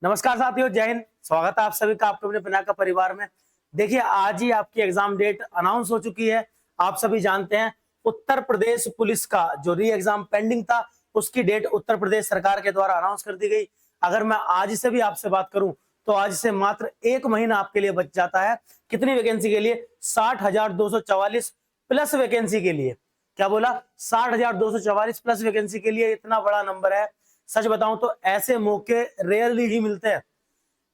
नमस्कार साथियों, जय हिंद। स्वागत है आप सभी का आपके अपने पिनाका परिवार में। देखिए, आज ही आपकी एग्जाम डेट अनाउंस हो चुकी है। आप सभी जानते हैं, उत्तर प्रदेश पुलिस का जो री एग्जाम पेंडिंग था, उसकी डेट उत्तर प्रदेश सरकार के द्वारा अनाउंस कर दी गई। अगर मैं आज से भी आपसे बात करूं तो आज से मात्र एक महीना आपके लिए बच जाता है। कितनी वैकेंसी के लिए? 60,244 प्लस वैकेंसी के लिए। क्या बोला? 60,244 प्लस वैकेंसी के लिए। इतना बड़ा नंबर है। सच बताऊं तो ऐसे मौके रेयरली ही मिलते हैं।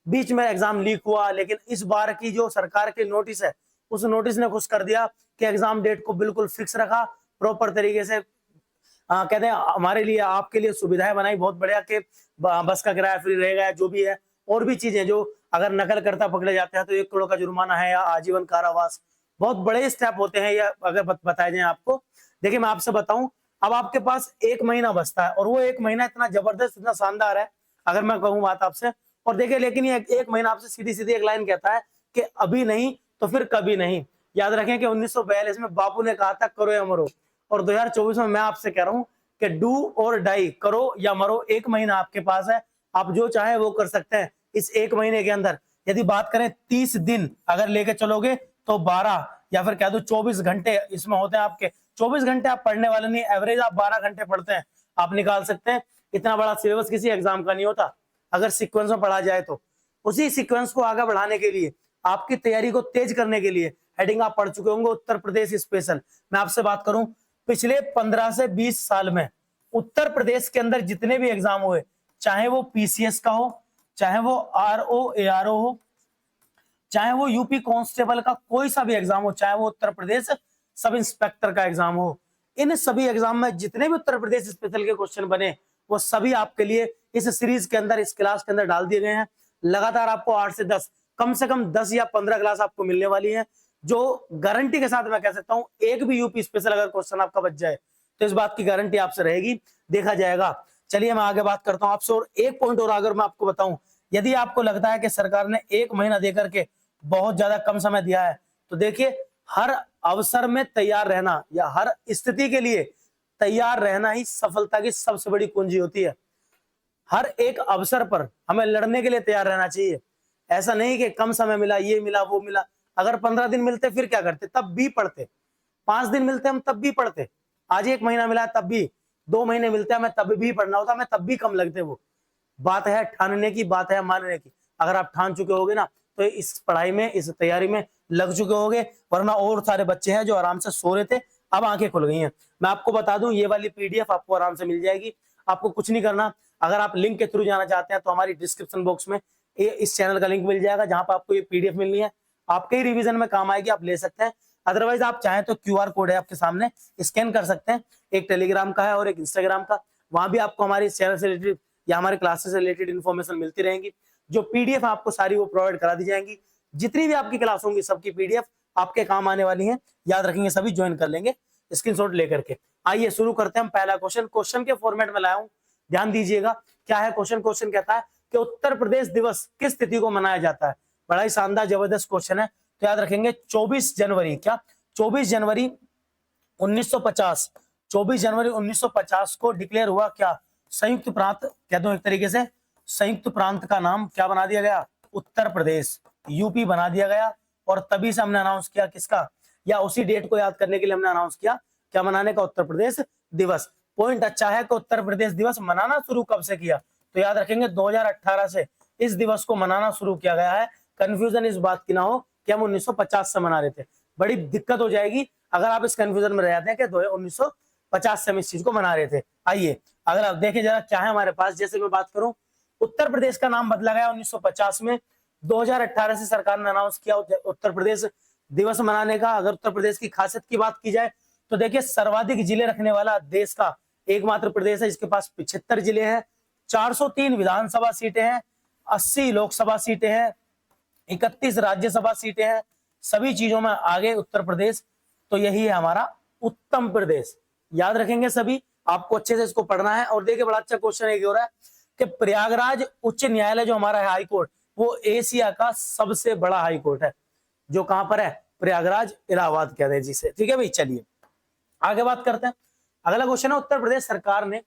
बीच में एग्जाम लीक हुआ, लेकिन इस बार की जो सरकार की नोटिस है, उस नोटिस ने खुश कर दिया कि एग्जाम डेट को बिल्कुल फिक्स रखा, प्रॉपर तरीके से। कहते हैं हमारे लिए, आपके लिए सुविधाएं बनाई बहुत बढ़िया कि बस का किराया फ्री रहेगा, जो भी है। और भी चीजें जो अगर नकल करता पकड़े जाते हैं तो 1 करोड़ का जुर्माना है या आजीवन कारावास। बहुत बड़े स्टेप होते हैं ये, अगर बताए जाए आपको। देखिए, मैं आपसे बताऊं, अब आपके पास एक महीना बचता है और वो एक महीना इतना जबरदस्त, इतना शानदार है, अगर मैं कहूं बात आपसे। और देखिए, लेकिन ये एक महीना आपसे सीधी सीधी एक लाइन कहता है कि अभी नहीं तो फिर कभी नहीं। याद रखें कि 1942 में बापू ने कहा था करो या मरो, और 2024 में मैं आपसे कह रहा हूं कि डू और डाई, करो या मरो। एक महीना आपके पास है, आप जो चाहे वो कर सकते हैं इस एक महीने के अंदर। यदि बात करें 30 दिन अगर लेके चलोगे तो 12 या फिर कह दो 24 घंटे इसमें होते हैं आपके। 24 घंटे आप पढ़ने वाले नहीं, एवरेज आप 12 घंटे पढ़ते हैं, आप निकाल सकते हैं। इतना बड़ा सिलेबस किसी एग्जाम का नहीं होता अगर सीक्वेंस में पढ़ा जाए तो। उसी सीक्वेंस को आगे बढ़ाने के लिए, आपकी तैयारी को तेज करने के लिए, हेडिंग आप पढ़ चुके होंगे उत्तर प्रदेश स्पेशल। मैं आपसे बात करूं, पिछले 15 से 20 साल में उत्तर प्रदेश के अंदर जितने भी एग्जाम हुए, चाहे वो पीसीएस का हो, चाहे वो आरओ एआरओ हो, चाहे वो यूपी कांस्टेबल का कोई सा भी एग्जाम हो, चाहे वो उत्तर प्रदेश सब इंस्पेक्टर का एग्जाम हो, इन सभी एग्जाम में जितने भी उत्तर प्रदेश स्पेशल के क्वेश्चन बने, वो सभी आपके लिए इस सीरीज के अंदर, इस क्लास के अंदर डाल दिए गए हैं। लगातार आपको 8 से 10, कम से कम 10 या 15 क्लास आपको मिलने वाली है, जो गारंटी के साथ मैं कह सकता हूं, एक भी यूपी स्पेशल अगर क्वेश्चन आपका बच जाए तो इस बात की गारंटी आपसे रहेगी, देखा जाएगा। चलिए, मैं आगे बात करता हूं आपसे। और एक पॉइंट और अगर मैं आपको बताऊं, यदि आपको लगता है कि सरकार ने एक महीना देकर के बहुत ज्यादा कम समय दिया है, तो देखिए, हर अवसर में तैयार रहना या हर स्थिति के लिए तैयार रहना ही सफलता की सबसे बड़ी कुंजी होती है। हर एक अवसर पर हमें लड़ने के लिए तैयार रहना चाहिए। ऐसा नहीं कि कम समय मिला, ये मिला, वो मिला। अगर 15 दिन मिलते फिर क्या करते? तब भी पढ़ते। 5 दिन मिलते हम तब भी पढ़ते। आज एक महीना मिला तब भी, 2 महीने मिलते हैं हमें तब भी पढ़ना होता, हमें तब भी कम लगते। वो बात है ठानने की, बात है मानने की। अगर आप ठान चुके होगे ना, तो इस पढ़ाई में, इस तैयारी में लग चुके होगे। वरना और सारे बच्चे हैं जो आराम से सो रहे थे, अब आंखें खुल गई हैं। मैं आपको बता दूं, ये वाली पीडीएफ आपको आराम से मिल जाएगी। आपको कुछ नहीं करना। अगर आप लिंक के थ्रू जाना चाहते हैं तो हमारी डिस्क्रिप्शन बॉक्स में इस चैनल का लिंक मिल जाएगा, जहां पर आपको ये पीडीएफ मिलनी है। आपके ही रिवीजन में काम आएगी, आप ले सकते हैं। अदरवाइज आप चाहें तो क्यूआर कोड है आपके सामने, स्कैन कर सकते हैं। एक टेलीग्राम का है और एक इंस्टाग्राम का, वहां भी आपको हमारी चैनल से रिलेटेड या हमारे क्लासेस से रिलेटेड इन्फॉर्मेशन मिलती रहेंगी। जो पीडीएफ आपको सारी वो प्रोवाइड करा दी जाएंगी। जितनी भी आपकी क्लास होंगी, सबकी पीडीएफ आपके काम आने वाली है। याद रखेंगे, सभी ज्वाइन कर लेंगे स्क्रीनशॉट लेकर के। आइए शुरू करते हैं हम। पहला क्वेश्चन, क्वेश्चन के फॉर्मेट में लाया हूं, ध्यान दीजिएगा। क्या है क्वेश्चन? क्वेश्चन कहता है कि उत्तर प्रदेश दिवस किस तिथि को मनाया जाता है। बड़ा ही शानदार जबरदस्त क्वेश्चन है। तो याद रखेंगे 24 जनवरी, क्या 24 जनवरी 1950, 24 जनवरी 1950 को डिक्लेयर हुआ क्या? संयुक्त प्रांत, कह दो एक तरीके से, संयुक्त प्रांत का नाम क्या बना दिया गया? उत्तर प्रदेश, यूपी बना दिया गया। और तभी से हमने अनाउंस किया किसका, या उसी डेट को याद करने के लिए हमने अनाउंस किया क्या मनाने का? उत्तर प्रदेश दिवस। पॉइंट अच्छा है कि उत्तर प्रदेश दिवस मनाना शुरू कब से किया, तो याद रखेंगे 2018 से इस दिवस को मनाना शुरू किया गया है। कंफ्यूजन इस बात की ना हो कि हम 1950 से मना रहे थे। बड़ी दिक्कत हो जाएगी अगर आप इस कंफ्यूजन में रह जाते हैं कि 1950 से हम इस चीज को मना रहे थे। आइए, अगर आप देखें जरा क्या है हमारे पास। जैसे मैं बात करूं, उत्तर प्रदेश का नाम बदला गया 1950 में। 2018 से सरकार ने अनाउंस किया उत्तर प्रदेश दिवस मनाने का। अगर उत्तर प्रदेश की खासियत की बात की जाए तो देखिए, सर्वाधिक जिले रखने वाला देश का एकमात्र प्रदेश है। इसके पास 75 जिले हैं, 403 विधानसभा सीटें हैं, 80 लोकसभा सीटें हैं, 31 राज्यसभा सीटें हैं। सभी चीजों में आगे उत्तर प्रदेश। तो यही है हमारा उत्तम प्रदेश। याद रखेंगे सभी, आपको अच्छे से इसको पढ़ना है। और देखिए, बड़ा अच्छा क्वेश्चन एक हो रहा है कि प्रयागराज उच्च न्यायालय जो हमारा है, हाई कोर्ट, वो एशिया का सबसे बड़ा हाई कोर्ट है। जो कहां पर है? प्रयागराज, इलाहाबाद कहते हैं जिसे। ठीक है भाई, चलिए आगे बात करते हैं। अगला क्वेश्चन है, उत्तर प्रदेश सरकार ने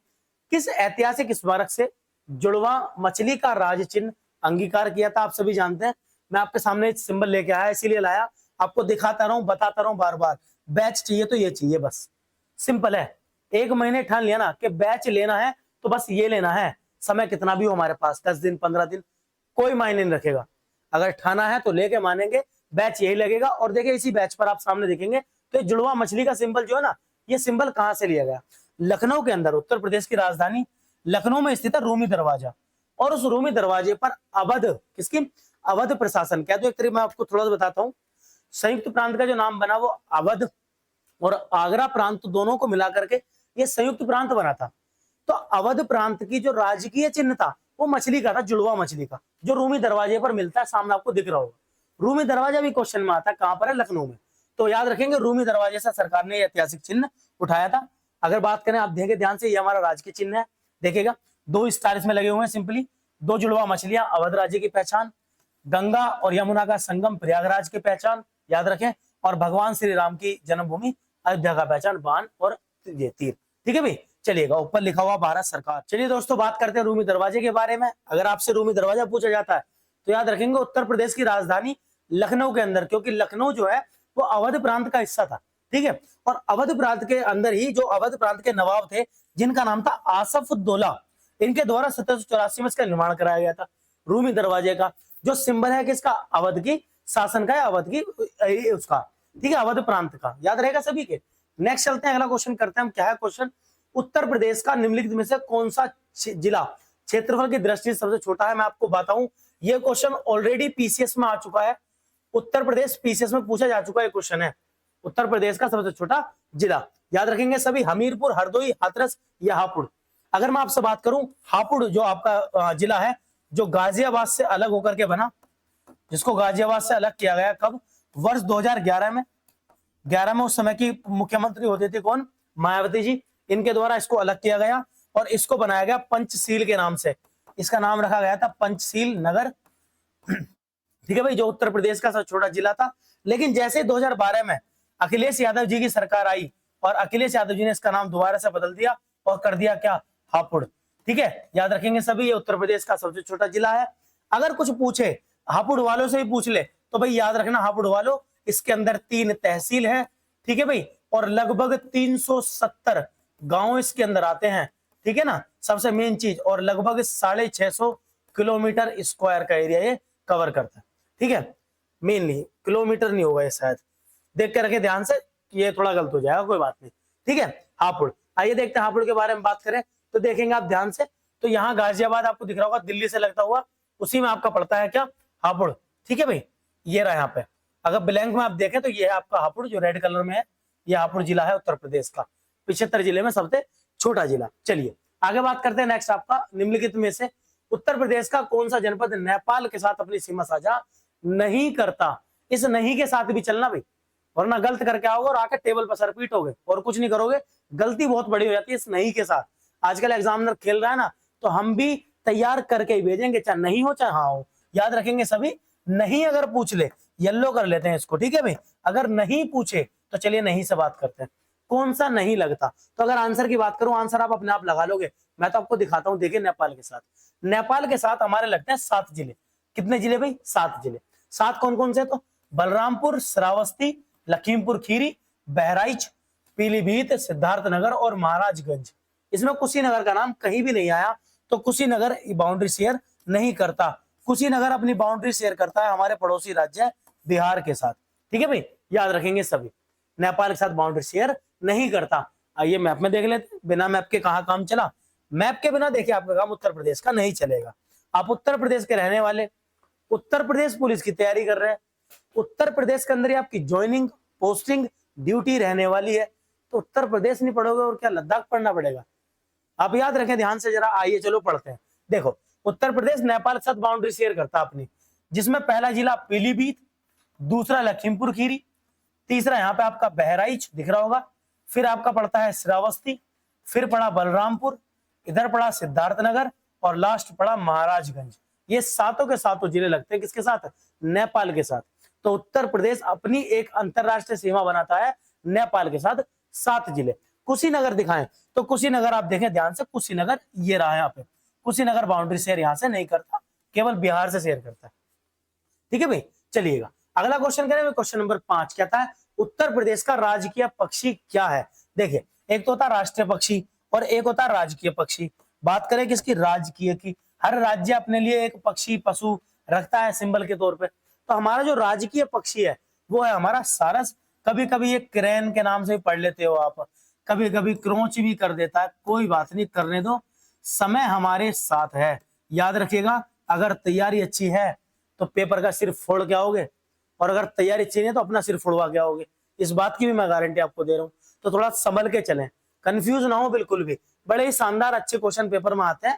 किस ऐतिहासिक स्मारक से जुड़वा मछली का राज चिन्ह अंगीकार किया था, आप सभी जानते हैं। मैं आपके सामने सिंबल लेके आया, इसीलिए लाया, आपको दिखाता रहूं, बताता रहूं बार बार। बैच चाहिए तो ये चाहिए, बस सिंपल है। 1 महीने ठान लिया ना कि बैच लेना है तो बस ये लेना है, समय कितना भी हो हमारे पास, 10 दिन 15 दिन, कोई मायने नहीं रखेगा। अगर ठाना है तो लेके मानेंगे, बैच यही लगेगा। और देखिए इसी बैच पर आप सामने देखेंगे तो ये जुड़वा मछली का सिंबल जो है ना, ये सिंबल कहां से लिया गया? लखनऊ के अंदर, उत्तर प्रदेश की राजधानी लखनऊ में स्थित है रूमी दरवाजा। और उस रूमी दरवाजे पर अवध, किसकी? अवध प्रशासन। क्या तो एक तरीके मैं आपको थोड़ा सा बताता हूँ। संयुक्त प्रांत का जो नाम बना वो अवध और आगरा प्रांत दोनों को मिलाकर के ये संयुक्त प्रांत बना था। तो अवध प्रांत की जो राजकीय चिन्ह था वो मछली का था, जुड़वा मछली का, जो रूमी दरवाजे पर मिलता है, सामने आपको दिख रहा होगा। रूमी दरवाजा भी क्वेश्चन में आता है, कहां पर है? लखनऊ में। तो याद रखेंगे रूमी दरवाजे से सरकार ने ऐतिहासिक चिन्ह उठाया था। अगर बात करें, आप देखेंगे ध्यान से, ये हमारा राजकीय चिन्ह है, देखेगा 2 स्टार इसमें लगे हुए हैं, सिंपली 2 जुड़वा मछलियां, अवध राज्य की पहचान। गंगा और यमुना का संगम, प्रयागराज की पहचान, याद रखें। और भगवान श्री राम की जन्मभूमि अयोध्या का पहचान, बाण और ये तीर। ठीक है भाई, चलिएगा, ऊपर लिखा हुआ भारत सरकार। चलिए दोस्तों, बात करते हैं रूमी दरवाजे के बारे में। अगर आपसे रूमी दरवाजा पूछा जाता है तो याद रखेंगे उत्तर प्रदेश की राजधानी लखनऊ के अंदर, क्योंकि लखनऊ जो है वो अवध प्रांत का हिस्सा था। ठीक है, और अवध प्रांत के अंदर ही जो अवध प्रांत के नवाब थे, जिनका नाम था आसफ उद्दौला, इनके द्वारा 1784 में इसका निर्माण कराया गया था। रूमी दरवाजे का जो सिंबल है किसका? अवध की शासन का है, अवध की उसका, ठीक है, अवध प्रांत का। याद रहेगा सभी के। नेक्स्ट चलते हैं, अगला क्वेश्चन करते हैं हम। क्या है क्वेश्चन? उत्तर प्रदेश का निम्नलिखित में से कौन सा जिला क्षेत्रफल की दृष्टि से सबसे छोटा है? मैं आपको बताऊं, ये क्वेश्चन ऑलरेडी पीसीएस में आ चुका है। उत्तर प्रदेश पीसीएस में पूछा जा चुका है क्वेश्चन है। उत्तर प्रदेश का सबसे छोटा जिला, याद रखेंगे सभी, हमीरपुर, हरदोई, हाथरस या हापुड़। अगर मैं आपसे बात करूं, हापुड़ जो आपका जिला है, जो गाजियाबाद से अलग होकर के बना, जिसको गाजियाबाद से अलग किया गया, कब? वर्ष 2011 में। 11 में उस समय की मुख्यमंत्री होते थे कौन? मायावती जी। इनके द्वारा इसको अलग किया गया और इसको बनाया गया पंचशील के नाम से। इसका नाम रखा गया था पंचशील नगर। ठीक है भाई, जो उत्तर प्रदेश का सबसे छोटा जिला था। लेकिन जैसे 2012 में अखिलेश यादव जी की सरकार आई और अखिलेश यादव जी ने इसका नाम दोबारा से बदल दिया और कर दिया क्या? हापुड़। ठीक है, याद रखेंगे सभी, ये उत्तर प्रदेश का सबसे छोटा जिला है। अगर कुछ पूछे, हापुड़ वालों से ही पूछ ले, तो भाई याद रखना हापुड़ वालों, इसके अंदर 3 तहसील है। ठीक है भाई, और लगभग 370 गांव इसके अंदर आते हैं। ठीक है ना, सबसे मेन चीज, और लगभग 650 किलोमीटर स्क्वायर का एरिया ये कवर करता है। ठीक है, मेनली किलोमीटर नहीं होगा ये, शायद देख के रखे ध्यान से, ये थोड़ा गलत हो जाएगा, कोई बात नहीं। ठीक है, हापुड़। आइए देखते हैं हापुड़ के बारे में बात करें तो देखेंगे आप ध्यान से, तो यहाँ गाजियाबाद आपको दिख रहा होगा, दिल्ली से लगता हुआ, उसी में आपका पड़ता है क्या? हापुड़। ठीक है भाई, ये रहा यहाँ पे। अगर ब्लैंक में आप देखें तो ये है आपका हापुड़, जो रेड कलर में है, ये हापुड़ जिला है उत्तर प्रदेश का, 75 जिले में सबसे छोटा जिला। चलिए आगे बात करते हैं। नेक्स्ट आपका, निम्नलिखित में से उत्तर प्रदेश का कौन सा जनपद नेपाल के साथ अपनी सीमा साझा नहीं करता? इस नहीं के साथ भी चलना भाई, वरना गलत करके आओगे और आकर टेबल पर सर पीटोगे और कुछ नहीं करोगे, गलती बहुत बड़ी हो जाती है इस नहीं के साथ। आजकल एग्जामिनर खेल रहा है ना, तो हम भी तैयार करके ही भेजेंगे, चाहे नहीं हो चाहे हाँ हो। याद रखेंगे सभी, नहीं अगर पूछ ले, येलो कर लेते हैं इसको। ठीक है भाई, अगर नहीं पूछे तो चलिए नहीं से बात करते हैं, कौन सा नहीं लगता? तो अगर आंसर की बात करूं, आंसर आप अपने आप लगा लोगे, मैं तो आपको दिखाता हूं। देखिए नेपाल के साथ, नेपाल के साथ हमारे लगते हैं 7 जिले। कितने जिले भाई? 7 जिले। 7 कौन कौन से? तो बलरामपुर, श्रावस्ती, लखीमपुर खीरी, बहराइच, पीलीभीत, सिद्धार्थनगर और महाराजगंज। इसमें कुशीनगर का नाम कहीं भी नहीं आया, तो कुशीनगर बाउंड्री शेयर नहीं करता। कुशीनगर अपनी बाउंड्री शेयर करता है हमारे पड़ोसी राज्य बिहार के साथ। ठीक है भाई, याद रखेंगे सभी, नेपाल के साथ बाउंड्री शेयर नहीं करता। आइए मैप में देख लेते हैं, बिना मैप के कहाँ काम चला? मैप के बिना देखिए आपका काम उत्तर प्रदेश का नहीं चलेगा। आप उत्तर प्रदेश के रहने वाले, उत्तर प्रदेश पुलिस की तैयारी कर रहे हैं, उत्तर प्रदेश के अंदर ही आपकी ज्वाइनिंग, पोस्टिंग, ड्यूटी रहने वाली है, तो उत्तर प्रदेश नहीं पढ़ोगे और क्या लद्दाख पढ़ना पड़ेगा? आप याद रखें ध्यान से जरा। आइए चलो पढ़ते हैं। देखो, उत्तर प्रदेश नेपाल के साथ बाउंड्री शेयर करता है अपनी, जिसमें पहला जिला पीलीभीत, दूसरा लखीमपुर खीरी, तीसरा यहाँ पे आपका बहराइच दिख रहा होगा, फिर आपका पड़ता है श्रावस्ती, फिर पड़ा बलरामपुर, इधर पड़ा सिद्धार्थनगर और लास्ट पड़ा महाराजगंज। ये सातों के सातों जिले लगते हैं किसके साथ? नेपाल के साथ। तो उत्तर प्रदेश अपनी एक अंतरराष्ट्रीय सीमा बनाता है नेपाल के साथ, 7 जिले। कुशीनगर दिखाएं तो कुशीनगर आप देखें ध्यान से, कुशीनगर ये रहा यहाँ पे, कुशीनगर बाउंड्री शेयर यहाँ से नहीं करता, केवल बिहार से शेयर करता है। ठीक है भाई, चलिएगा अगला क्वेश्चन करें। क्वेश्चन नंबर 5 कहता है उत्तर प्रदेश का राजकीय पक्षी क्या है। देखिए, एक तो होता है राष्ट्रीय पक्षी और एक होता है राजकीय पक्षी। बात करें किसकी, राजकीय की। हर राज्य अपने लिए एक पक्षी पशु रखता है सिंबल के तौर पे। तो हमारा जो राजकीय पक्षी है वो है हमारा सारस। कभी कभी ये क्रेन के नाम से पढ़ लेते हो आप, कभी कभी क्रोच भी कर देता है, कोई बात नहीं, करने दो, समय हमारे साथ है। याद रखिएगा, अगर तैयारी अच्छी है तो पेपर का सिर फोड़ के आओगे, और अगर तैयारी अच्छी नहीं है तो अपना सिर फोड़वा के आओगे। इस बात की भी मैं गारंटी आपको दे रहा हूँ। तो थोड़ा संभल के चलें, कंफ्यूज ना हो बिल्कुल भी। बड़े ही शानदार अच्छे क्वेश्चन पेपर में आते हैं।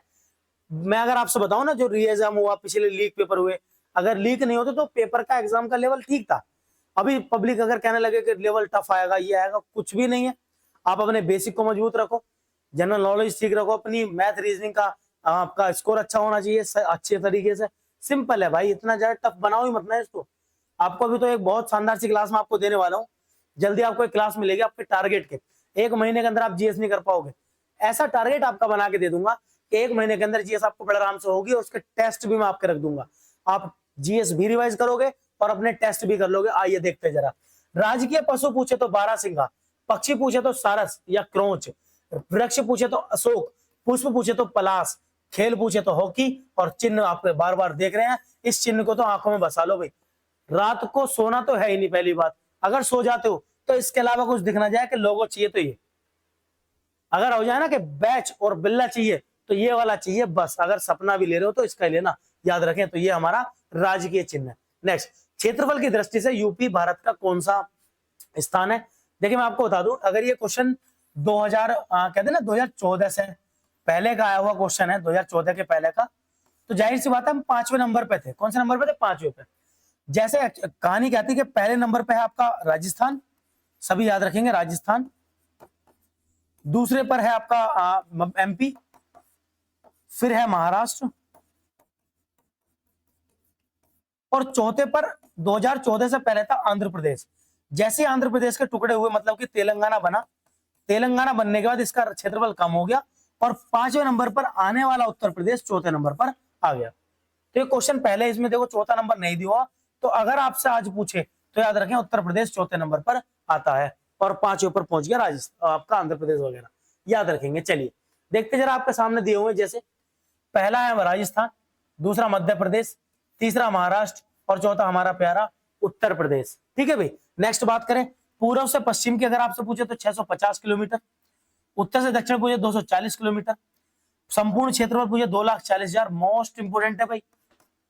मैं अगर आपसे बताऊं ना, जो री एग्जाम हुआ, पिछले लीक पेपर हुए, अगर लीक नहीं होते तो पेपर का एग्जाम का लेवल ठीक था। अभी पब्लिक अगर कहने लगे कि लेवल टफ आएगा, ये आएगा, कुछ भी नहीं है। आप अपने बेसिक को मजबूत रखो, जनरल नॉलेज ठीक रखो, अपनी मैथ रीजनिंग का आपका स्कोर अच्छा होना चाहिए अच्छे तरीके से। सिंपल है भाई, इतना ज्यादा टफ बनाओ ही मत ना इसको। आपको अभी तो एक बहुत शानदार सी क्लास में आपको देने वाला हूँ। जल्दी आपको एक क्लास मिलेगी आपके टारगेट के। 1 महीने के अंदर आप जीएस नहीं कर पाओगे, ऐसा टारगेट आपका बना के दे दूंगा कि 1 महीने के अंदर जीएस आपको बड़े आराम से होगी, और उसके टेस्ट भी मैं आपके रख दूंगा। आप जीएस भी रिवाइज करोगे और अपने टेस्ट भी कर लोगे। आइए देखते जरा। राजकीय पशु पूछे तो बारहसिंगा, पक्षी पूछे तो सारस या क्रोच, वृक्ष पूछे तो अशोक, पुष्प पूछे तो पलाश, खेल पूछे तो हॉकी, और चिन्ह आप बार बार देख रहे हैं, इस चिन्ह को तो आंखों में बसा लो भाई। रात को सोना तो है ही नहीं, पहली बात। अगर सो जाते हो तो इसके अलावा कुछ दिखना जाए कि लोगो चाहिए तो ये, अगर हो जाए ना कि बैच और बिल्ला चाहिए तो ये वाला चाहिए बस। अगर सपना भी ले रहे हो तो इसका लेना, याद रखें। तो ये हमारा राजकीय चिन्ह है। नेक्स्ट, क्षेत्रफल की दृष्टि से यूपी भारत का कौन सा स्थान है। देखिए, मैं आपको बता दूं, अगर ये क्वेश्चन 2000 कहते हैं ना 2014 से पहले का आया हुआ क्वेश्चन है, 2014 के पहले का, तो जाहिर सी बात है हम 5वें नंबर पे थे। कौन से नंबर पे थे, 5वें पे। जैसे कहानी कहती है कि पहले नंबर पे है आपका राजस्थान, सभी याद रखेंगे राजस्थान। दूसरे पर है आपका एमपी, फिर है महाराष्ट्र, और चौथे पर 2014 से पहले था आंध्र प्रदेश। जैसे आंध्र प्रदेश के टुकड़े हुए, मतलब कि तेलंगाना बना, तेलंगाना बनने के बाद इसका क्षेत्रफल कम हो गया, और 5वें नंबर पर आने वाला उत्तर प्रदेश चौथे नंबर पर आ गया। तो ये क्वेश्चन पहले इसमें देखो चौथा नंबर नहीं दिया, तो अगर आपसे आज पूछे तो याद रखें उत्तर प्रदेश चौथे नंबर पर आता है, और 5वें पर पहुंच गया राजस्थान, आपका आंध्र प्रदेश वगैरह, याद रखेंगे। चलिए देखते जरा, आपके सामने दिए हुए जैसे पहला है राजस्थान, दूसरा मध्य प्रदेश, तीसरा महाराष्ट्र, और चौथा हमारा प्यारा उत्तर प्रदेश। ठीक है भाई। नेक्स्ट बात करें, पूर्व से पश्चिम की अगर आपसे पूछे तो 650 किलोमीटर, उत्तर से दक्षिण पूछे 240 किलोमीटर, संपूर्ण क्षेत्रफल पूछे 2,40,000, मोस्ट इंपोर्टेंट है भाई,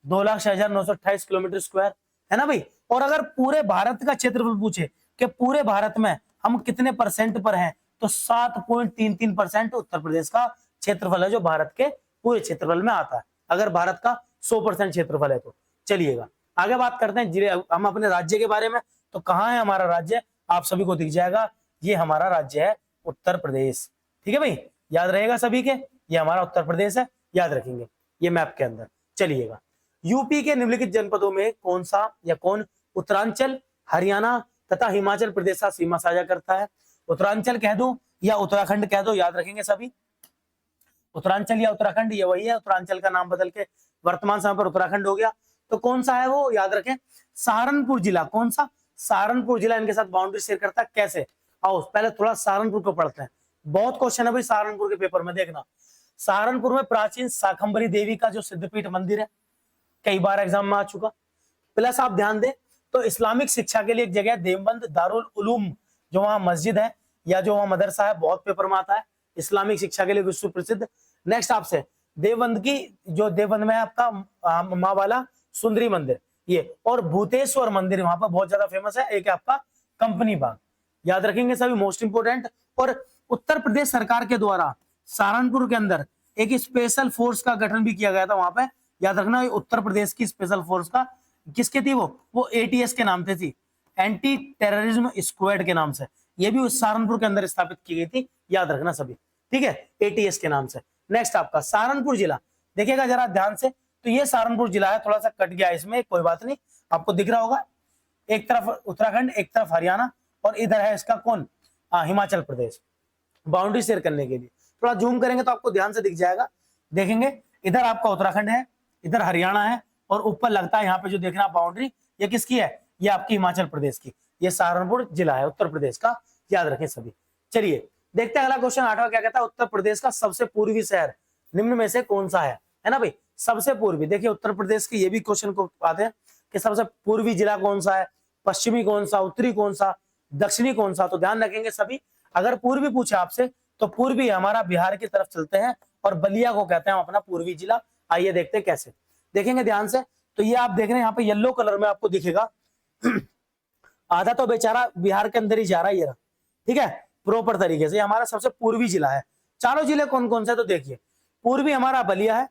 2,06,928 किलोमीटर स्क्वायर, है ना भाई। और अगर पूरे भारत का क्षेत्रफल पूछे कि पूरे भारत में हम कितने परसेंट पर हैं, तो 7.33% उत्तर प्रदेश का क्षेत्रफल है जो भारत के पूरे क्षेत्रफल में आता है, अगर भारत का 100% क्षेत्रफल है तो। चलिएगा आगे बात करते हैं जिले, हम अपने राज्य के बारे में। तो कहाँ है हमारा राज्य, आप सभी को दिख जाएगा, ये हमारा राज्य है उत्तर प्रदेश। ठीक है भाई, याद रहेगा सभी के, ये हमारा उत्तर प्रदेश है, याद रखेंगे ये मैप के अंदर। चलिएगा, यूपी के निम्नलिखित जनपदों में कौन सा या कौन उत्तरांचल, हरियाणा तथा हिमाचल प्रदेश का सीमा साझा करता है। उत्तरांचल कह दो या उत्तराखंड कह दो, याद रखेंगे सभी। उत्तरांचल या उत्तराखंड ये वही है, उत्तरांचल का नाम बदल के वर्तमान समय पर उत्तराखंड हो गया। तो कौन सा है वो, याद रखें सहारनपुर जिला। कौन सा, सहारनपुर जिला इनके साथ बाउंड्री शेयर करता है। कैसे, आओ पहले थोड़ा सहारनपुर को पढ़ते हैं। बहुत क्वेश्चन है भाई सहारनपुर के पेपर में, देखना। सहारनपुर में प्राचीन शाकंभरी देवी का जो सिद्धपीठ मंदिर है, कई बार एग्जाम में आ चुका। प्लस आप ध्यान दें तो इस्लामिक शिक्षा के लिए एक जगह देवबंद दारुल उलूम, जो वहां मस्जिद है या जो वहां मदरसा है, बहुत पेपर में आता है, इस्लामिक शिक्षा के लिए विश्व प्रसिद्ध। नेक्स्ट आपसे देवबंद की, जो देवबंद में आपका माँ वाला सुंदरी मंदिर, ये, और भूतेश्वर मंदिर वहां पर बहुत ज्यादा फेमस है। एक आपका कंपनी बाग, याद रखेंगे सभी, मोस्ट इंपोर्टेंट। और उत्तर प्रदेश सरकार के द्वारा सहारनपुर के अंदर एक स्पेशल फोर्स का गठन भी किया गया था वहां पे, याद रखना। उत्तर प्रदेश की स्पेशल फोर्स का किसके थी वो एटीएस के नाम से थी, एंटी टेररिज्म स्क्वाड के नाम से। ये भी उस सहारनपुर के अंदर स्थापित की गई थी, याद रखना सभी, ठीक है, एटीएस के नाम से। नेक्स्ट आपका सहारनपुर जिला, देखिएगा जरा ध्यान से, तो ये सहारनपुर जिला है, थोड़ा सा कट गया इसमें, कोई बात नहीं, आपको दिख रहा होगा। एक तरफ उत्तराखंड, एक तरफ हरियाणा, और इधर है इसका कौन, हिमाचल प्रदेश। बाउंड्री शेयर करने के लिए थोड़ा जूम करेंगे तो आपको ध्यान से दिख जाएगा। देखेंगे इधर आपका उत्तराखंड है, इधर हरियाणा है, और ऊपर लगता है यहाँ पे जो देख रहे हैं बाउंड्री, ये किसकी है, ये आपकी हिमाचल प्रदेश की, ये सहारनपुर जिला है उत्तर प्रदेश का, याद रखें सभी। चलिए देखते हैं अगला क्वेश्चन 8वां क्या कहता है, उत्तर प्रदेश का सबसे पूर्वी शहर निम्न में से कौन सा है ना भाई, सबसे पूर्वी। देखिए उत्तर प्रदेश के ये भी क्वेश्चन को आते हैं कि सबसे पूर्वी जिला कौन सा है, पश्चिमी कौन सा, उत्तरी कौन सा, दक्षिणी कौन सा। तो ध्यान रखेंगे सभी, अगर पूर्वी पूछे आपसे तो पूर्वी हमारा बिहार की तरफ चलते हैं, और बलिया को कहते हैं अपना पूर्वी जिला। आइए देखते हैं कैसे, देखेंगे ध्यान से। तो ये आप देख रहे हैं यहाँ पे येलो कलर में आपको दिखेगा आधा तो बेचारा बिहार के अंदर ही जा रहा है ये, ठीक है, प्रॉपर तरीके से। हमारा सबसे पूर्वी जिला है। चारों जिले कौन कौन से, तो देखिए पूर्वी हमारा बलिया है,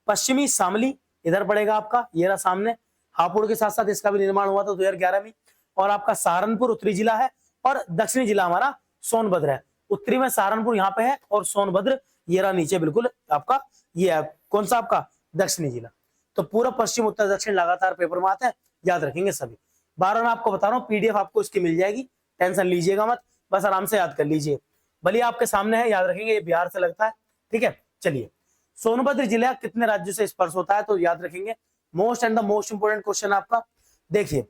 पश्चिमी शामली इधर पड़ेगा आपका, ये रहा सामने, हापुड़ के साथ साथ इसका भी निर्माण हुआ था 2011 में, और आपका सहारनपुर उत्तरी जिला है, और दक्षिणी जिला हमारा सोनभद्र है। उत्तरी में सहारनपुर यहाँ पे है, और सोनभद्र ये रहा नीचे बिल्कुल आपका, ये है कौन सा आपका दक्षिणी जिला। तो पूरा पश्चिम उत्तर दक्षिण लगातार पेपर में आता है, याद रखेंगे सभी। 12 में आपको बता रहा हूँ, पीडीएफ आपको इसकी मिल जाएगी, टेंशन लीजिएगा मत, बस आराम से याद कर लीजिए। बलिया आपके सामने है, याद रखेंगे ये बिहार से लगता है, ठीक है। चलिए सोनभद्र जिला कितने राज्यों से स्पर्श होता है, तो याद रखेंगे most and the most important question आपका। देखिए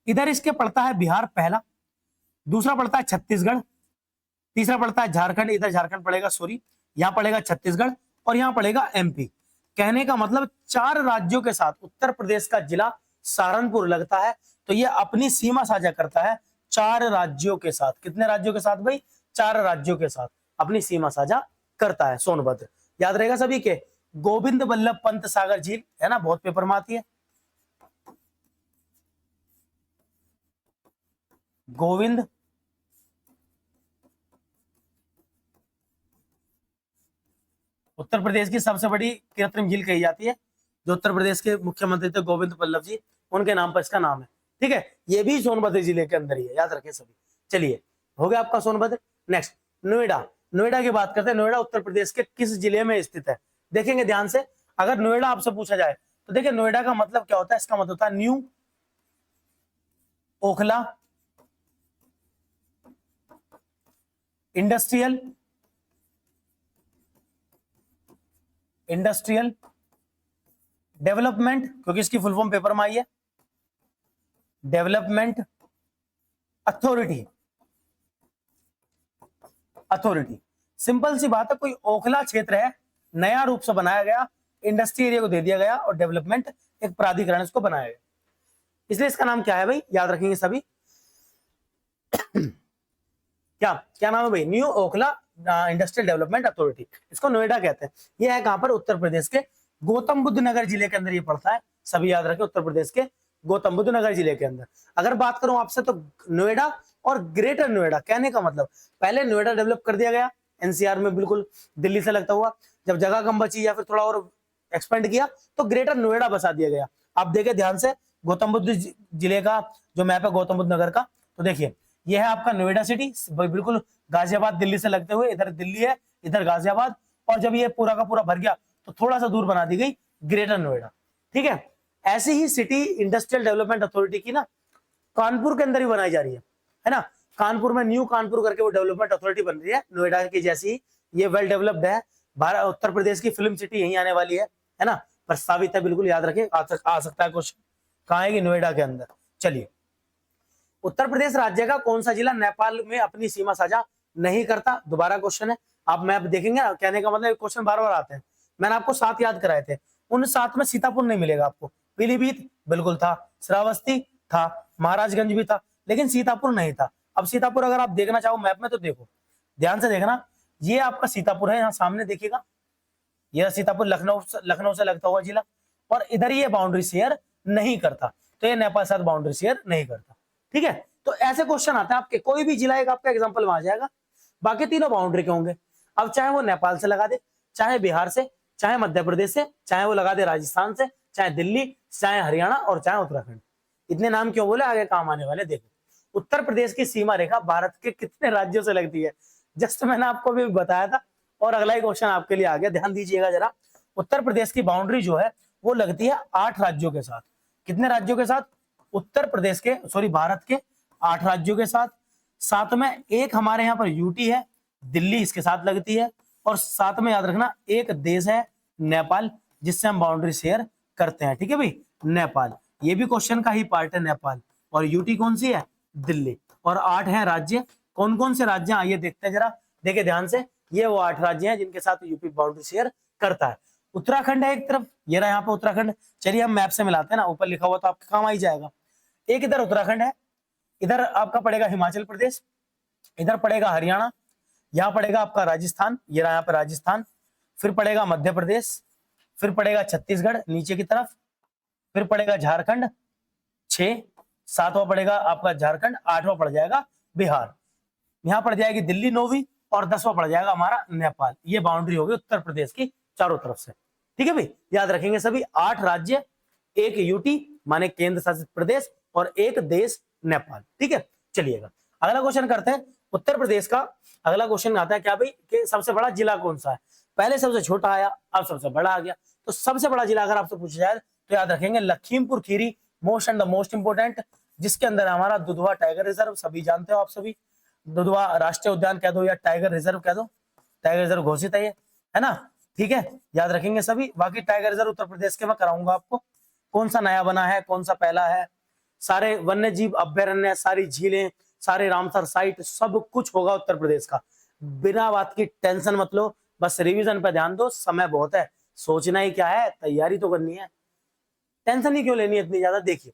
इधर इसके पड़ता है बिहार पहला, दूसरा पड़ता है छत्तीसगढ़, तीसरा पड़ता है झारखंड, इधर झारखंड पड़ेगा, सॉरी यहाँ पड़ेगा छत्तीसगढ़, और यहाँ पड़ेगा एमपी। कहने का मतलब 4 राज्यों के साथ उत्तर प्रदेश का जिला सहारनपुर लगता है, तो ये अपनी सीमा साझा करता है 4 राज्यों के साथ। कितने राज्यों के साथ भाई, 4 राज्यों के साथ अपनी सीमा साझा करता है सोनभद्र, याद रहेगा सभी के। गोविंद बल्लभ पंत सागर झील है ना, बहुत पेपर में आती है, गोविंद उत्तर प्रदेश की सबसे बड़ी कृत्रिम झील कही जाती है, जो उत्तर प्रदेश के मुख्यमंत्री थे गोविंद बल्लभ जी, उनके नाम पर इसका नाम है, ठीक है। ये भी सोनभद्र जिले के अंदर ही है, याद रखें सभी। चलिए हो गया आपका सोनभद्र। नेक्स्ट नोएडा, नोएडा की बात करते हैं। नोएडा उत्तर प्रदेश के किस जिले में स्थित है, देखेंगे ध्यान से। अगर नोएडा आपसे पूछा जाए तो देखिए नोएडा का मतलब क्या होता है, इसका मतलब होता है न्यू ओखला इंडस्ट्रियल डेवलपमेंट, क्योंकि इसकी फुल फॉर्म पेपर में आई है, डेवलपमेंट अथॉरिटी। सिंपल सी बात है, कोई ओखला क्षेत्र है, नया रूप से बनाया गया, इंडस्ट्री एरिया को दे दिया गया, और डेवलपमेंट एक प्राधिकरण इसको बनाया गया, इसलिए इसका नाम क्या है भाई, याद रखेंगे सभी। क्या क्या नाम है भाई, new Okhla industrial development authority, इसको नोएडा कहते हैं। ये है कहां पर, उत्तर प्रदेश के गौतम बुद्ध नगर जिले के अंदर ये पड़ता है, सभी याद रखें, उत्तर प्रदेश के गौतम बुद्ध नगर जिले के अंदर। अगर बात करूं आपसे तो नोएडा और ग्रेटर नोएडा, कहने का मतलब पहले नोएडा डेवलप कर दिया गया एनसीआर में, बिल्कुल दिल्ली से लगता हुआ, जब जगह कम बची या फिर थोड़ा और एक्सपेंड किया तो ग्रेटर नोएडा बसा दिया गया। आप देखें ध्यान से, गौतम बुद्ध जिले का जो मैप है गौतम बुद्ध नगर का, तो देखिए यह है आपका नोएडा सिटी, बिल्कुल गाजियाबाद दिल्ली से लगते हुए, इधर दिल्ली है, इधर गाजियाबाद, और जब ये पूरा का पूरा भर गया तो थोड़ा सा दूर बना दी गई ग्रेटर नोएडा, ठीक है। ऐसी ही सिटी इंडस्ट्रियल डेवलपमेंट अथॉरिटी की ना कानपुर के अंदर ही बनाई जा रही है ना, कानपुर में न्यू कानपुर करके वो डेवलपमेंट अथॉरिटी बन रही है नोएडा की जैसी, ये वेल डेवलप्ड है। भारत उत्तर प्रदेश की फिल्म सिटी यहीं आने वाली है ना, प्रस्तावित है, बिल्कुल याद रखें, आ सकता है क्वेश्चन, कहाँ है कि नोएडा के अंदर। चलिए उत्तर प्रदेश राज्य का कौन सा जिला नेपाल में अपनी सीमा साझा नहीं करता, दोबारा क्वेश्चन है, आप मैप देखेंगे ना, कहने का मतलब क्वेश्चन बार बार आते हैं। मैंने आपको 7 याद कराए थे, उन 7 में सीतापुर नहीं मिलेगा आपको, पीलीभीत बिल्कुल था, श्रावस्ती था, महाराजगंज भी था, लेकिन सीतापुर नहीं था। अब सीतापुर अगर आप देखना चाहो मैप में तो देखो, ध्यान से देखना, ये आपका सीतापुर है, यहाँ सामने देखिएगा, यह सीतापुर लखनऊ से लगता हुआ जिला, और इधर ये बाउंड्री शेयर नहीं करता, तो ये नेपाल साथ बाउंड्री शेयर नहीं करता, ठीक है। तो ऐसे क्वेश्चन आते हैं आपके, कोई भी जिला एक आपका एग्जांपल में आ जाएगा, बाकी तीनों बाउंड्री के होंगे। अब चाहे वो नेपाल से लगा दे, चाहे बिहार से, चाहे मध्य प्रदेश से, चाहे वो लगा दे राजस्थान से, चाहे दिल्ली, चाहे हरियाणा, और चाहे उत्तराखंड। इतने नाम क्यों बोले, आगे काम आने वाले। देखो उत्तर प्रदेश की सीमा रेखा भारत के कितने राज्यों से लगती है, जस्ट मैंने आपको भी बताया था, और अगला ही क्वेश्चन आपके लिए आ गया, ध्यान दीजिएगा जरा। उत्तर प्रदेश की बाउंड्री जो है वो लगती है 8 राज्यों के साथ। कितने राज्यों के साथ, उत्तर प्रदेश के, सॉरी भारत के 8 राज्यों के साथ, साथ में एक हमारे यहाँ पर यूटी है, दिल्ली इसके साथ लगती है, और साथ में याद रखना एक देश है नेपाल, जिससे हम बाउंड्री शेयर करते हैं। ठीक है भाई, नेपाल, ये भी क्वेश्चन का ही पार्ट है नेपाल। और यूटी कौन सी है? दिल्ली। और 8 है राज्य। कौन कौन से राज्य? आइए देखते हैं जरा, देखिए ध्यान से। ये वो 8 राज्य हैं जिनके साथ यूपी बाउंड्री शेयर करता है। उत्तराखंड है एक तरफ, ये रहा यहाँ पे उत्तराखंड। चलिए हम मैप से मिलाते हैं ना, ऊपर लिखा हुआ तो आपके काम आ ही जाएगा। एक इधर उत्तराखंड है, इधर आपका पड़ेगा हिमाचल प्रदेश, इधर पड़ेगा हरियाणा, यहाँ पड़ेगा आपका राजस्थान, ये रहा यहाँ पे राजस्थान, फिर पड़ेगा मध्य प्रदेश, फिर पड़ेगा छत्तीसगढ़ नीचे की तरफ, फिर पड़ेगा झारखंड 6, 7वां पड़ेगा आपका झारखंड, 8वां पड़ जाएगा बिहार, यहाँ पड़ जाएगी दिल्ली 9वीं, और 10वां पड़ जाएगा हमारा नेपाल। ये बाउंड्री होगी उत्तर प्रदेश की चारों तरफ से। ठीक है भाई, याद रखेंगे सभी 8 राज्य, एक यूटी माने केंद्र शासित प्रदेश, और एक देश नेपाल। ठीक है, चलिएगा अगला क्वेश्चन करते हैं। उत्तर प्रदेश का अगला क्वेश्चन आता है क्या भाई, कि सबसे बड़ा जिला कौन सा है? पहले सबसे छोटा आया, अब सबसे बड़ा आ गया। तो सबसे बड़ा जिला अगर आपसे पूछा जाए तो याद रखेंगे Lakhimpur Kheri, most and the most important, जिसके अंदर हमारा दुधवा टाइगर रिजर्व, सभी जानते हो आप सभी, दुधवा राष्ट्रीय उद्यान कह दो या टाइगर रिजर्व कह दो, टाइगर रिजर्व घोषित है ये, है ना? ठीक है, याद रखेंगे सभी। बाकी टाइगर रिजर्व उत्तर प्रदेश के मैं कराऊंगा आपको, कौन सा नया बना है, कौन सा पहला है, सारे वन्य जीव अभ्यारण्य, सारी झीलें, सारे रामसर साइट, सब कुछ होगा उत्तर प्रदेश का। बिना बात की टेंशन मत लो, बस रिवीजन पे ध्यान दो, समय बहुत है, सोचना ही क्या है, तैयारी तो करनी है, टेंशन ही क्यों लेनी है इतनी ज्यादा। देखिए,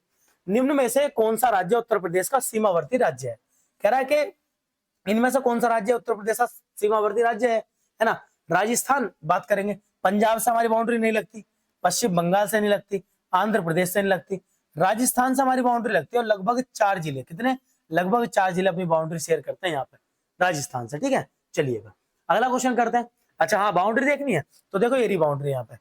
निम्न में से कौन सा राज्य उत्तर प्रदेश का सीमावर्ती राज्य है? कह रहा है कि इनमें से कौन सा राज्य उत्तर प्रदेश का सीमावर्ती राज्य है ना? राजस्थान बात करेंगे, पंजाब से हमारी बाउंड्री नहीं लगती, पश्चिम बंगाल से नहीं लगती, आंध्र प्रदेश से नहीं लगती, राजस्थान से हमारी बाउंड्री लगती है। और लगभग 4 जिले, कितने? लगभग 4 जिले अपनी बाउंड्री शेयर करते हैं यहाँ पे राजस्थान से। ठीक है, चलिएगा अगला क्वेश्चन करते हैं। अच्छा हाँ, बाउंड्री देखनी है तो देखो ये रही बाउंड्री यहाँ पे,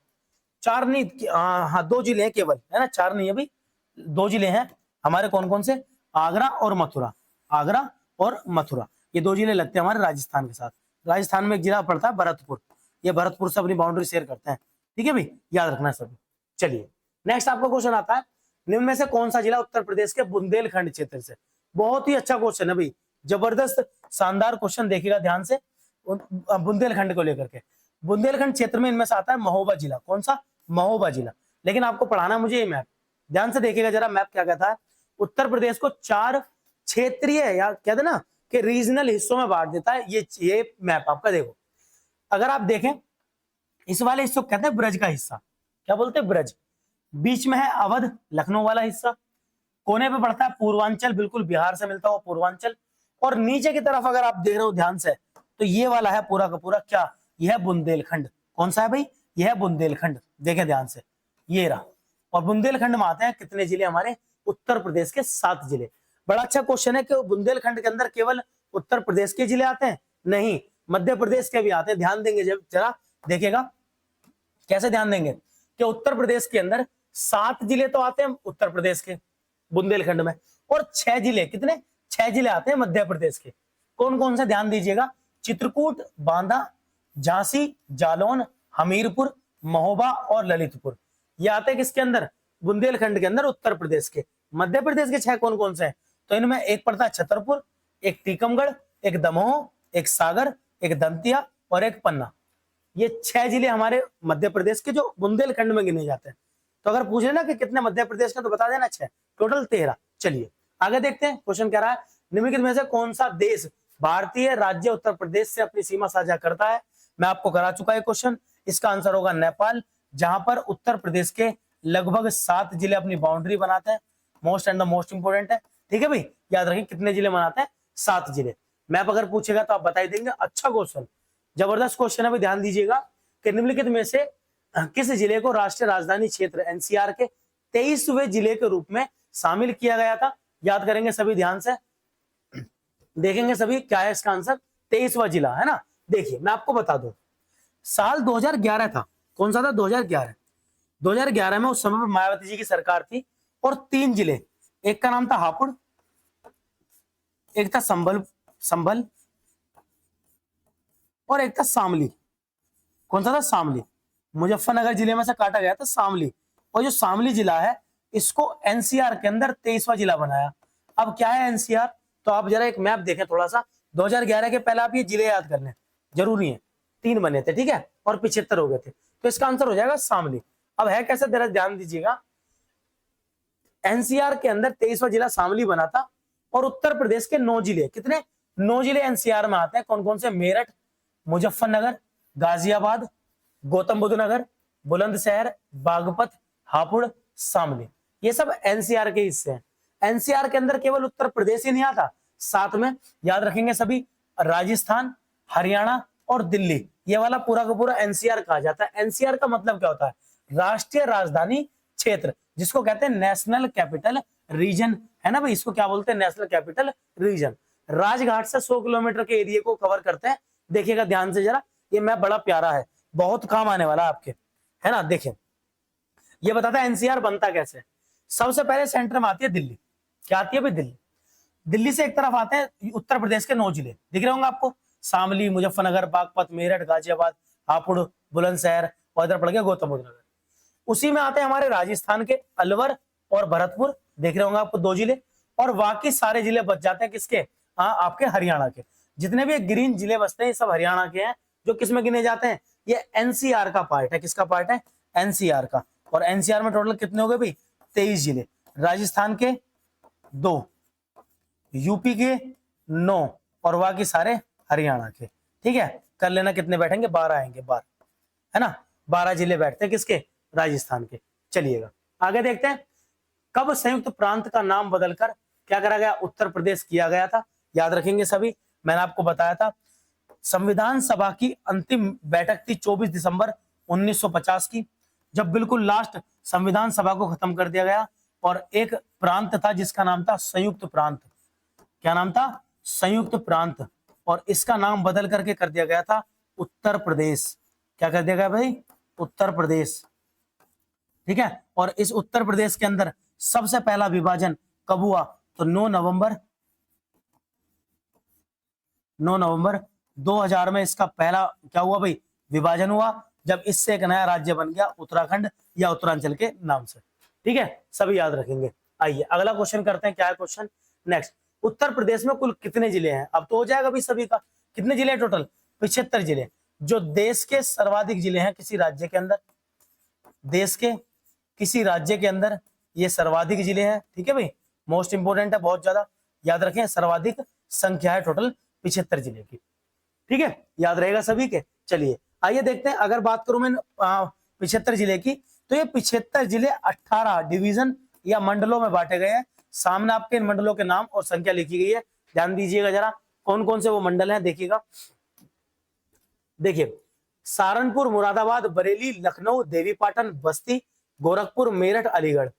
4 नहीं, हाँ 2 जिले हैं केवल, है ना? 4 नहीं है भाई, 2 जिले हैं हमारे। कौन कौन से? आगरा और मथुरा, आगरा और मथुरा, ये 2 जिले लगते हैं हमारे राजस्थान के साथ। राजस्थान में एक जिला पड़ता है भरतपुर, ये भरतपुर से अपनी बाउंड्री शेयर करते हैं। ठीक है भाई, याद रखना है सभी। चलिए नेक्स्ट आपका क्वेश्चन आता है, निम्न में से कौन सा जिला उत्तर प्रदेश के बुंदेलखंड क्षेत्र से? बहुत ही अच्छा क्वेश्चन है भाई, जबरदस्त शानदार क्वेश्चन, देखिएगा ध्यान से बुंदेलखंड को लेकर के। बुंदेलखंड क्षेत्र में इनमें से आता है महोबा जिला। कौन सा? महोबा जिला। लेकिन आपको पढ़ाना मुझे ये मैप, ध्यान से देखिएगा जरा, मैप क्या कहता है, उत्तर प्रदेश को 4 क्षेत्रीय या कहते ना कि रीजनल हिस्सों में बांट देता है। ये मैप आपका देखो, अगर आप देखें इस वाले हिस्से को कहते हैं ब्रज का हिस्सा, क्या बोलते हैं? ब्रज। बीच में है अवध, लखनऊ वाला हिस्सा, कोने पे पड़ता है पूर्वांचल, बिल्कुल बिहार से मिलता हुआ पूर्वांचल, और नीचे की तरफ अगर आप देख रहे हो ध्यान से तो ये वाला है पूरा का पूरा क्या? यह है बुंदेलखंड। कौन सा है भाई? यह है बुंदेलखंड, देखें ध्यान से, ये रहा। और बुंदेलखंड में आते हैं कितने जिले हमारे? उत्तर प्रदेश के 7 जिले। बड़ा अच्छा क्वेश्चन है कि बुंदेलखंड के अंदर केवल उत्तर प्रदेश के जिले आते हैं? नहीं, मध्य प्रदेश के भी आते हैं। ध्यान देंगे जब जरा, देखिएगा कैसे ध्यान देंगे कि उत्तर प्रदेश के अंदर 7 जिले तो आते हैं उत्तर प्रदेश के बुंदेलखंड में, और 6 जिले, कितने? 6 जिले आते हैं मध्य प्रदेश के। कौन कौन से? ध्यान दीजिएगा, चित्रकूट, बांदा, झांसी, जालौन, हमीरपुर, महोबा और ललितपुर। ये आते हैं किसके अंदर? बुंदेलखंड के अंदर, उत्तर प्रदेश के। मध्य प्रदेश के 6 कौन कौन से हैं? तो इनमें एक पड़ता है छतरपुर, एक टीकमगढ़, एक दमोह, एक सागर, एक दंतिया और एक पन्ना। ये 6 जिले हमारे मध्य प्रदेश के जो बुंदेलखंड में गिने जाते हैं। तो अगर पूछ लेना कि कितने मध्य प्रदेश के, तो बता देना 6, टोटल 13। चलिए आगे देखते हैं, क्वेश्चन कह रहा है निम्नलिखित में से कौन सा देश भारतीय राज्य उत्तर प्रदेश से अपनी सीमा साझा करता है? मैं आपको करा चुका है क्वेश्चन, इसका आंसर होगा नेपाल, जहां पर उत्तर प्रदेश के लगभग 7 जिले अपनी बाउंड्री बनाते हैं। Most and the most important है। ठीक है भाई, याद रखें कितने जिले बनाते हैं? 7 जिले। मैप अगर पूछेगा तो आप बता ही देंगे। अच्छा क्वेश्चन, जबरदस्त क्वेश्चन है भाई, ध्यान दीजिएगा कि निम्नलिखित में से किस जिले को राष्ट्रीय राजधानी क्षेत्र एनसीआर के 23वें जिले के रूप में शामिल किया गया था? याद करेंगे सभी, ध्यान से देखेंगे सभी, क्या है इसका आंसर? 23वां जिला, है ना? देखिए मैं आपको बता दूं, साल 2011 था। कौन सा था? 2011। 2011 में उस समय पर मायावती जी की सरकार थी, और 3 जिले, एक का नाम था हापुड़, एक था संभल और एक था शामली। कौन सा था? शामली। मुजफ्फरनगर जिले में से काटा गया था शामली, और जो शामली जिला है इसको एनसीआर के अंदर 23वां जिला बनाया। अब क्या है एनसीआर? तो आप जरा एक मैप देखें थोड़ा सा, 2011 के पहले आप ये जिले याद कर लें, जरूरी है। 3 बने थे, ठीक है, और 75 हो गए थे। तो इसका आंसर हो जाएगा शामली। अब है कैसे, जरा ध्यान दीजिएगा, एनसीआर के अंदर 23वां जिला शामली बना था और उत्तर प्रदेश के 9 जिले, कितने 9 जिले एनसीआर में आते हैं। कौन कौन से, मेरठ, मुजफ्फरनगर, गाजियाबाद, गौतम बुद्ध नगर, बुलंदशहर, बागपत, हापुड़, शामली, ये सब एनसीआर के हिस्से हैं। एनसीआर के अंदर केवल उत्तर प्रदेश ही नहीं आता, साथ में याद रखेंगे सभी राजस्थान, हरियाणा और दिल्ली, ये वाला पूरा का पूरा एनसीआर कहा जाता है। एनसीआर का मतलब क्या होता है, राष्ट्रीय राजधानी क्षेत्र, जिसको कहते हैं नेशनल कैपिटल रीजन, है ना भाई, इसको क्या बोलते हैं, नेशनल कैपिटल रीजन। राजघाट से 100 किलोमीटर के एरिया को कवर करते हैं। देखिएगा ध्यान से जरा, ये मैप बड़ा प्यारा है, बहुत काम आने वाला आपके, है ना। देखिए ये बताता है एनसीआर बनता कैसे। सबसे पहले सेंटर में आती है दिल्ली, क्या आती है भाई, दिल्ली। दिल्ली से एक तरफ आते हैं उत्तर प्रदेश के 9 जिले, दिख रहे होंगे आपको, शामली, मुजफ्फरनगर, बागपत, मेरठ, गाजियाबाद, हापुड़, बुलंदशहर और इधर पड़ गया गौतम बुद्ध नगर। उसी में आते हैं हमारे राजस्थान के अलवर और भरतपुर, देख रहे होंगे आपको 2 जिले, और बाकी सारे जिले बच जाते हैं किसके, आपके हरियाणा के। जितने भी ग्रीन जिले बचते हैं ये सब हरियाणा के हैं, जो किसमें गिने जाते हैं, ये एनसीआर का पार्ट है। किसका पार्ट है, एनसीआर का। और एनसीआर में टोटल कितने हो गए भाई, 23 जिले, राजस्थान के 2, यूपी के 9 और बाकी सारे हरियाणा के। ठीक है, कर लेना, कितने बैठेंगे, 12 आएंगे, 12, है ना, 12 जिले बैठते हैं किसके, राजस्थान के। चलिएगा आगे देखते हैं, कब संयुक्त प्रांत का नाम बदलकर क्या करा गया, उत्तर प्रदेश किया गया था। याद रखेंगे सभी, मैंने आपको बताया था संविधान सभा की अंतिम बैठक थी 24 दिसंबर 1950 की, जब बिल्कुल लास्ट संविधान सभा को खत्म कर दिया गया, और एक प्रांत था जिसका नाम था संयुक्त प्रांत। क्या नाम था, संयुक्त प्रांत, और इसका नाम बदल करके कर दिया गया था उत्तर प्रदेश। क्या कर दिया गया भाई, उत्तर प्रदेश। ठीक है, और इस उत्तर प्रदेश के अंदर सबसे पहला विभाजन कब हुआ, तो 9 नवंबर 2000 में इसका पहला क्या हुआ भाई, विभाजन हुआ, जब इससे एक नया राज्य बन गया उत्तराखंड या उत्तरांचल के नाम से। ठीक है, सभी याद रखेंगे। आइए अगला क्वेश्चन करते हैं, क्या है क्वेश्चन नेक्स्ट, उत्तर प्रदेश में कुल कितने जिले हैं। अब तो हो जाएगा भाई सभी का, कितने जिले टोटल, 75 जिले, जो देश के सर्वाधिक जिले हैं किसी राज्य के अंदर, देश के किसी राज्य के अंदर ये सर्वाधिक जिले हैं। ठीक है भाई, मोस्ट इंपोर्टेंट है, बहुत ज्यादा याद रखें, सर्वाधिक संख्या है टोटल 75 जिले की। ठीक है, याद रहेगा सभी के। चलिए आइए देखते हैं, अगर बात करूं मैं 75 जिले की, तो ये 75 जिले 18 डिवीजन या मंडलों में बांटे गए हैं। सामने आपके इन मंडलों के नाम और संख्या लिखी गई है, ध्यान दीजिएगा जरा, कौन कौन से वो मंडल हैं देखिएगा। देखिए, सहारनपुर, मुरादाबाद, बरेली, लखनऊ, देवीपाटन, बस्ती, गोरखपुर, मेरठ, अलीगढ़,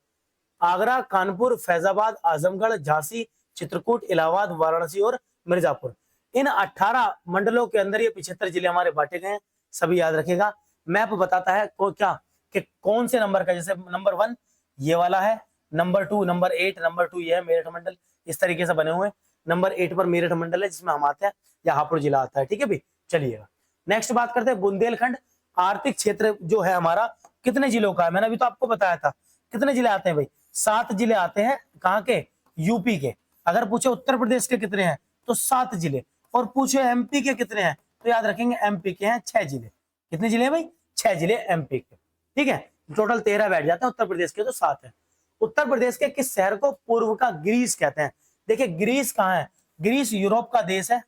आगरा, कानपुर, फैजाबाद, आजमगढ़, झांसी, चित्रकूट, इलाहाबाद, वाराणसी और मिर्जापुर। इन 18 मंडलों के अंदर ये 75 जिले हमारे बांटे गए हैं, सभी याद रखेगा। मैप बताता है क्या कि कौन से नंबर का, जैसे नंबर 1 ये वाला है, नंबर 2, नंबर 8, नंबर 2 ये है मेरठ मंडल, इस तरीके से बने हुए हैं। नंबर 8 पर मेरठ मंडल है जिसमें हम आते हैं, या हापुड़ जिला आता है। ठीक है भाई, चलिएगा नेक्स्ट बात करते हैं, बुंदेलखंड आर्थिक क्षेत्र जो है हमारा कितने जिलों का है, मैंने अभी तो आपको बताया था। कितने जिले आते हैं भाई, 7 जिले आते हैं, कहाँ के, यूपी के। अगर पूछे उत्तर प्रदेश के कितने हैं तो 7 जिले, और पूछे एमपी के कितने हैं तो याद रखेंगे एमपी के हैं 6 जिले। कितने जिले भाई, 6 जिले एमपी के। ठीक है, टोटल 13 बैठ जाते हैं, उत्तर प्रदेश के तो 7 है। उत्तर प्रदेश के किस शहर को पूर्व का ग्रीस कहते हैं। देखिए ग्रीस कहाँ है, ग्रीस यूरोप का देश है,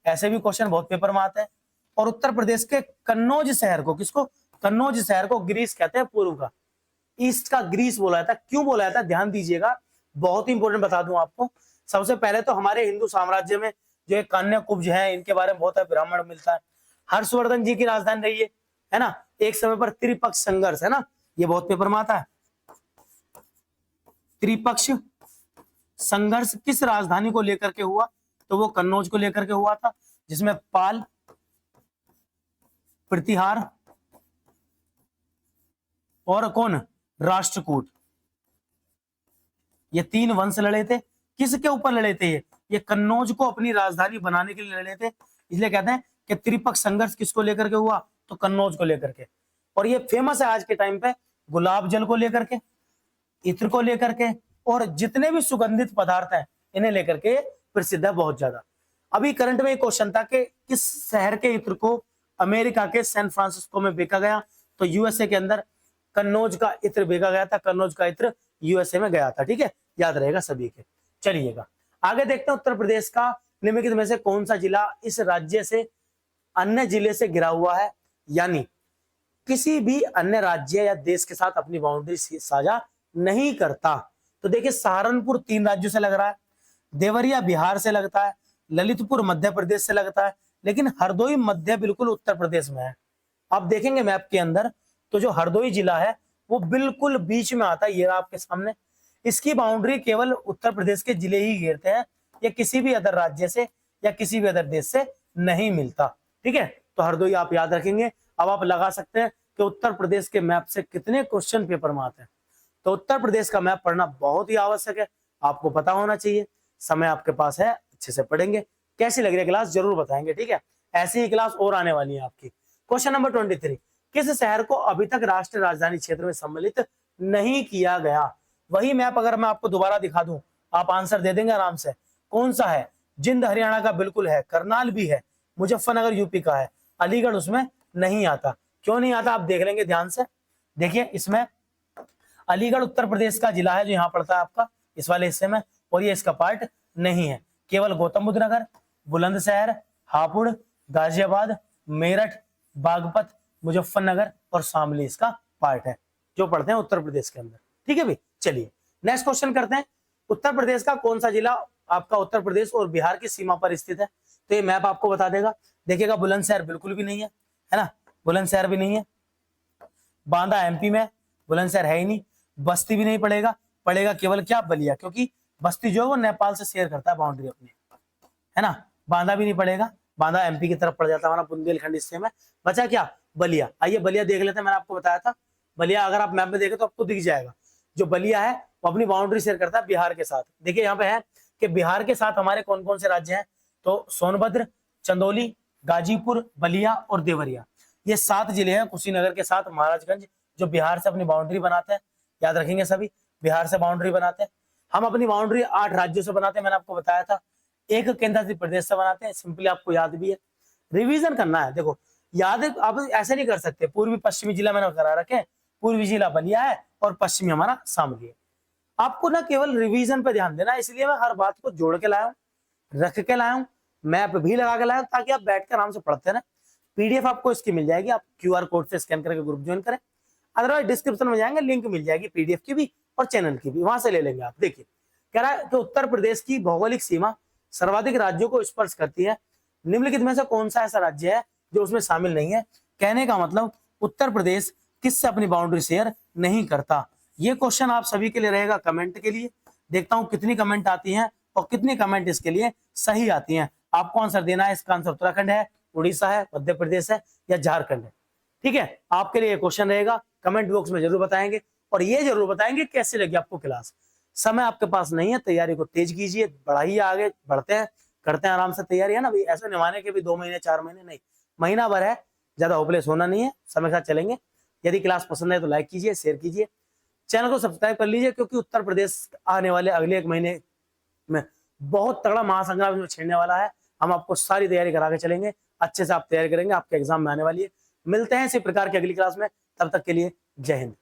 ऐसे भी क्वेश्चन बहुत पेपर में आता है। और उत्तर प्रदेश के कन्नौज शहर को, किसको, कन्नौज शहर को ग्रीस कहते हैं, पूर्व का, ईस्ट का ग्रीस बोला जाता है। क्यों बोला जाता है, ध्यान दीजिएगा, बहुत ही इंपॉर्टेंट बता दूं आपको। सबसे पहले तो हमारे हिंदू साम्राज्य में जो एक कान्याकुब्ज है, इनके बारे में बहुत है, ब्राह्मण मिलता है। हर्षवर्धन जी की राजधानी रही है ना, एक समय पर त्रिपक्ष संघर्ष, है ना, ये बहुत पेपर में आता है। त्रिपक्ष संघर्ष किस राजधानी को लेकर के हुआ, तो वो कन्नौज को लेकर के हुआ था, जिसमें पाल, प्रतिहार और कौन, राष्ट्रकूट, ये 3 वंश लड़े थे। किसके ऊपर लड़े थे, ये कन्नौज को अपनी राजधानी बनाने के लिए लड़े थे, इसलिए कहते हैं कि त्रिपक्ष संघर्ष किसको लेकर के हुआ, तो कन्नौज को लेकर के। और ये फेमस है आज के टाइम पे गुलाब जल को लेकर के, इत्र को लेकर के, और जितने भी सुगंधित पदार्थ हैं इन्हें लेकर के प्रसिद्ध है बहुत ज्यादा। अभी करंट में एक क्वेश्चन था कि किस शहर के इत्र को अमेरिका के सैन फ्रांसिस्को में बेचा गया, तो यूएसए के अंदर कन्नौज का इत्र बेचा गया था, कन्नौज का इत्र यूएसए में गया था। ठीक है, याद रहेगा सभी के। चलिएगा आगे देखते हैं, उत्तर प्रदेश का निम्नलिखित में से कौन सा जिला इस राज्य से अन्य जिले से घिरा हुआ है, यानी किसी भी अन्य राज्य या देश के साथ अपनी बाउंड्री साझा नहीं करता। तो देखिए सहारनपुर 3 राज्यों से लग रहा है, देवरिया बिहार से लगता है, ललितपुर मध्य प्रदेश से लगता है, लेकिन हरदोई मध्य बिल्कुल उत्तर प्रदेश में है। आप देखेंगे मैप के अंदर तो जो हरदोई जिला है वो बिल्कुल बीच में आता है, ये रहा आपके सामने। इसकी बाउंड्री केवल उत्तर प्रदेश के जिले ही घेरते हैं, या किसी भी अदर राज्य से या किसी भी अदर देश से नहीं मिलता। ठीक है, तो हरदोई आप याद रखेंगे। अब आप लगा सकते हैं कि उत्तर प्रदेश के मैप से कितने क्वेश्चन पेपर में आते हैं। तो उत्तर प्रदेश का मैप पढ़ना बहुत ही आवश्यक है, आपको पता होना चाहिए। समय आपके पास है, अच्छे से पढ़ेंगे। कैसी लग रही है क्लास जरूर बताएंगे। ठीक है, ऐसी ही क्लास और आने वाली है आपकी। क्वेश्चन नंबर 23, किस शहर को अभी तक राष्ट्रीय राजधानी क्षेत्र में सम्मिलित नहीं किया गया? वही मैप अगर मैं आपको दोबारा दिखा दूं, आप आंसर दे देंगे आराम से। कौन सा है? जिंद हरियाणा का बिल्कुल है, करनाल भी है, मुजफ्फरनगर यूपी का है, अलीगढ़ उसमें नहीं आता। क्यों नहीं आता आप देख लेंगे ध्यान से। देखिए इसमें अलीगढ़ उत्तर प्रदेश का जिला है जो यहाँ पड़ता है आपका इस वाले हिस्से में, और ये इसका पार्ट नहीं है। केवल गौतम बुद्ध नगर, बुलंदशहर, हापुड़, गाजियाबाद, मेरठ, बागपत, मुजफ्फरनगर और शामली इसका पार्ट है जो पढ़ते हैं उत्तर प्रदेश के अंदर। ठीक है भाई, चलिए नेक्स्ट क्वेश्चन करते हैं। उत्तर प्रदेश का कौन सा जिला आपका उत्तर प्रदेश और बिहार की सीमा पर स्थित है? तो ये मैप आपको बता देगा। देखिएगा बुलंदशहर बिल्कुल भी नहीं है, है ना, बुलंदशहर भी नहीं है। बांदा एमपी में, बुलंदशहर है ही नहीं। बस्ती भी नहीं पड़ेगा, पड़ेगा केवल क्या, बलिया, क्योंकि बस्ती जो है वो नेपाल से शेयर करता है बाउंड्री अपनी, है ना। बांदा भी नहीं पड़ेगा, बांदा एमपी की तरफ पड़ जाता है हमारा बुंदेलखंड हिस्से में। बचा क्या, बलिया। आइए बलिया देख लेते हैं। मैंने आपको बताया था बलिया, अगर आप मैप में देखें तो आपको दिख जाएगा। जो बलिया है वो अपनी बाउंड्री शेयर करता है बिहार के साथ। देखिए यहाँ पे है कि बिहार के साथ हमारे कौन कौन से राज्य हैं, तो सोनभद्र, चंदौली, गाजीपुर, बलिया और देवरिया, ये 7 जिले हैं कुशीनगर के साथ महाराजगंज, जो बिहार से अपनी बाउंड्री बनाते हैं। याद रखेंगे सभी, बिहार से बाउंड्री बनाते हैं। हम अपनी बाउंड्री 8 राज्यों से बनाते हैं, मैंने आपको बताया था। एक केंद्र शासित प्रदेश से बनाते हैं। सिंपली आपको याद भी है, रिवीजन करना है। देखो याद है, आप ऐसे नहीं कर सकते। पूर्वी पश्चिमी जिला मैंने करा रखे, पूर्वी जिला बलिया है और पश्चिमी हमारा शामली है। आपको ना केवल रिवीजन पे ध्यान देना, इसलिए मैं हर बात को जोड़ के लाया हूँ, रख के लाया हूँ, मैप भी लगा के लाया हूँ, ताकि आप बैठ कर आराम से पढ़ते रहे। पीडीएफ आपको इसकी मिल जाएगी, आप क्यूआर कोड से स्कैन करके ग्रुप ज्वाइन करें। अदरवाइज डिस्क्रिप्शन में जाएंगे, लिंक मिल जाएगी पीडीएफ की भी और चैनल की भी, वहां से ले लेंगे आप। देखिए कह रहा है कि उत्तर प्रदेश की भौगोलिक सीमा सर्वाधिक राज्यों को स्पर्श करती है, निम्नलिखित में से कौन सा ऐसा राज्य है जो उसमें शामिल नहीं है? कहने का मतलब उत्तर प्रदेश किससे अपनी बाउंड्री शेयर नहीं करता। ये क्वेश्चन आप सभी के लिए रहेगा कमेंट के लिए। देखता हूं कितनी कमेंट आती हैं और कितनी कमेंट इसके लिए सही आती हैं। आपको आंसर देना है। इसका आंसर उत्तराखंड है, उड़ीसा है, मध्य प्रदेश है या झारखंड है। ठीक है, आपके लिए क्वेश्चन रहेगा, कमेंट बॉक्स में जरूर बताएंगे, और ये जरूर बताएंगे कैसे लगी आपको क्लास। समय आपके पास नहीं है, तैयारी को तेज कीजिए, बढ़ाइए, आगे बढ़ते हैं, करते हैं आराम से तैयारी, है ना भाई। ऐसे निभाने के भी 2 महीने 4 महीने नहीं, महीना भर है, ज्यादा होपलेस होना नहीं है, समय के साथ चलेंगे। यदि क्लास पसंद है तो लाइक कीजिए, शेयर कीजिए, चैनल को सब्सक्राइब कर लीजिए, क्योंकि उत्तर प्रदेश आने वाले अगले 1 महीने में बहुत तगड़ा महासंग्राम में छिड़ने वाला है। हम आपको सारी तैयारी करा के चलेंगे, अच्छे से आप तैयारी करेंगे, आपके एग्जाम में आने वाली है। मिलते हैं इसी प्रकार की अगली क्लास में, तब तक के लिए जय हिंद।